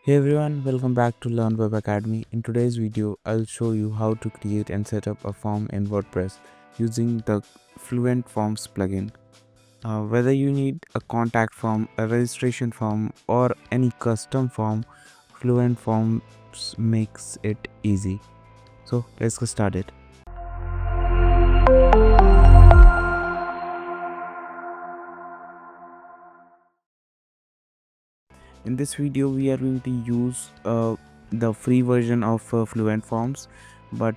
Hey everyone, welcome back to LearnWeb Academy. In today's video, I'll show you how to create and set up a form in WordPress using the Fluent Forms plugin. Whether you need a contact form, a registration form, or any custom form, Fluent Forms makes it easy. So let's get started. In this video, we are going to use the free version of Fluent Forms, but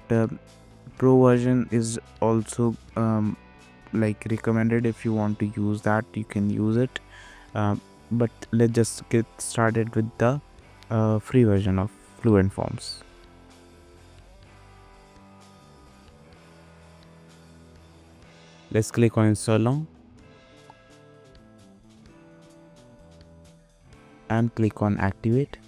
pro version is also like recommended. If you want to use that, you can use it, but let's just get started with the free version of Fluent Forms. Let's click on install now and click on activate.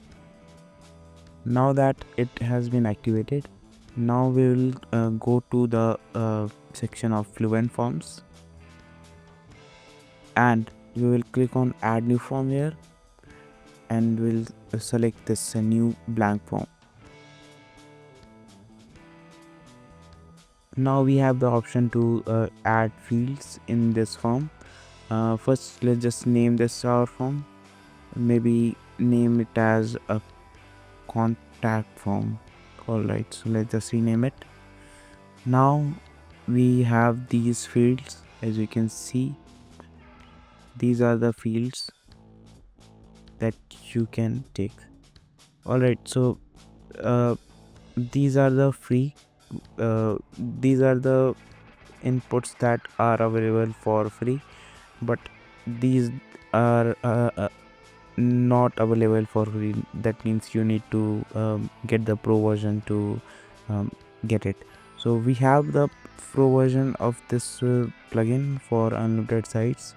Now that it has been activated, now we will go to the section of Fluent Forms and we will click on add new form here and we'll select this new blank form. Now we have the option to add fields in this form. First, let's just name this our form. Maybe name it as a contact form. Alright, so let's just rename it. Now we have these fields. As you can see, these are the fields that you can take. Alright, so these are the free these are the inputs that are available for free, but these are not available for free. That means you need to get the pro version to get it. So we have the pro version of this plugin for unlimited sites.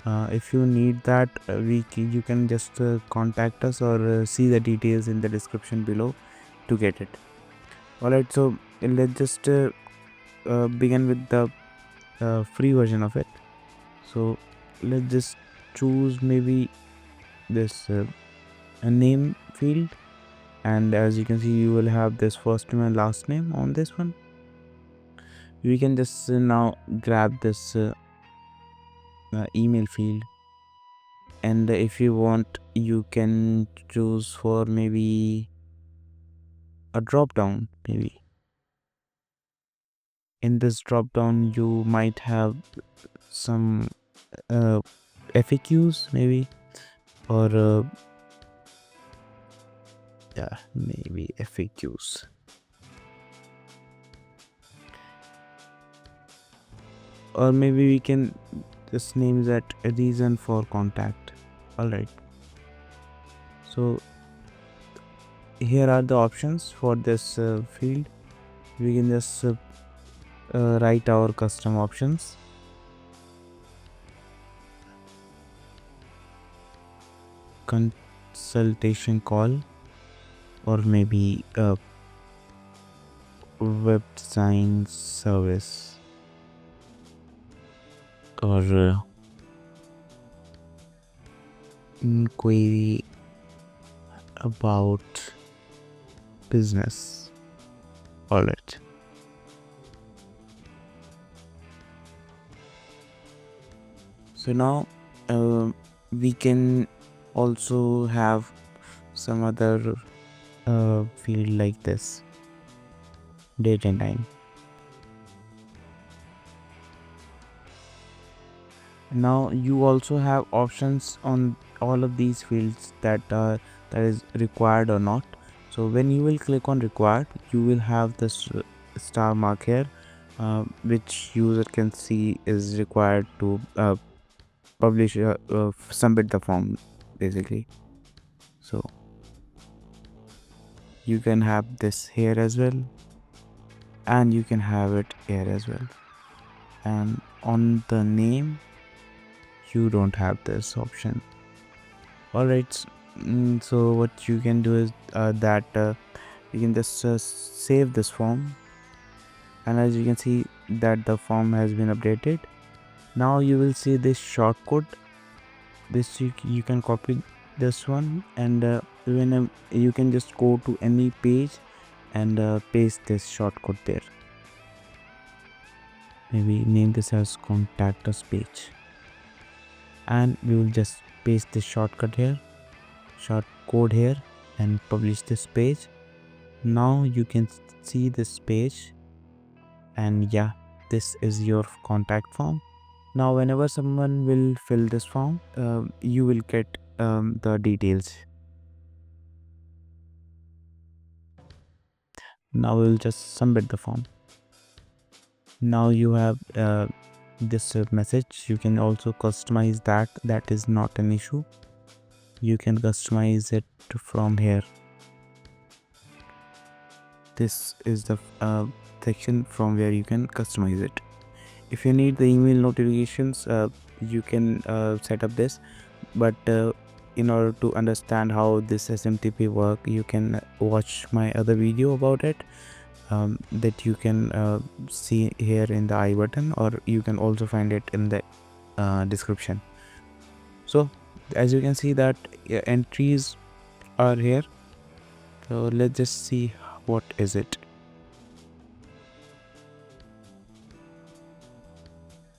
If you need that, you can just contact us or see the details in the description below to get it. Alright, so let's just begin with the free version of it. So let's just choose maybe this a name field, and as you can see, you will have this first name and last name on this one. We can just now grab this email field, and if you want, you can choose for maybe a drop down. Maybe in this drop down you might have some FAQs maybe, or yeah, maybe FAQs. Or maybe we can just name that a reason for contact. Alright, so here are the options for this field. We can just write our custom options. Consultation call, or maybe a web design service, or inquiry about business. Alright, so now we can also have some other field like this, date and time. Now you also have options on all of these fields that is required or not. So when you will click on required, you will have this star mark here, which user can see is required to publish submit the form basically. So you can have this here as well, and you can have it here as well. And on the name, you don't have this option. Alright, so what you can do is that you can just save this form, and as you can see that the form has been updated. Now you will see this shortcode. This you can copy this one, and whenever you can just go to any page and paste this shortcut there. Maybe name this as contact us page, and we will just paste this shortcut here, short code here, and publish this page. Now you can see this page, and yeah, this is your contact form. Now whenever someone will fill this form, you will get the details. Now we will just submit the form. Now you have this message. You can also customize that is not an issue. You can customize it from here. This is the section from where you can customize it. If you need the email notifications, you can set up this, but in order to understand how this SMTP work, you can watch my other video about it, that you can see here in the I button, or you can also find it in the description. So as you can see that entries are here, so let's just see what is it.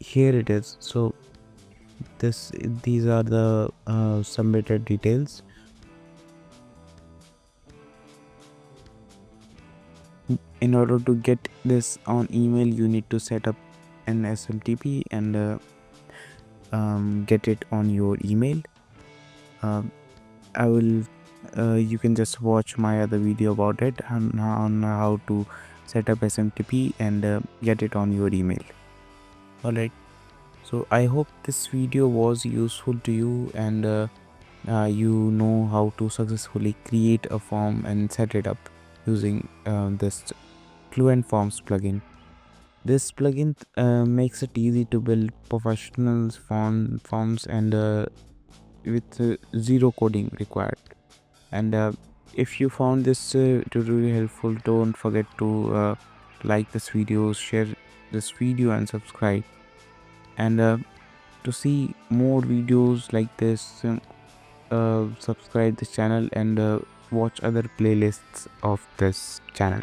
Here it is. So these are the submitted details. In order to get this on email, you need to set up an SMTP and get it on your email. You can just watch my other video about it on how to set up SMTP and get it on your email. Alright, so I hope this video was useful to you, and you know how to successfully create a form and set it up using this Fluent Forms plugin. This plugin makes it easy to build professional forms and with zero coding required. And if you found this tutorial helpful, don't forget to like this video, share this video, and subscribe. And to see more videos like this, subscribe this channel and watch other playlists of this channel.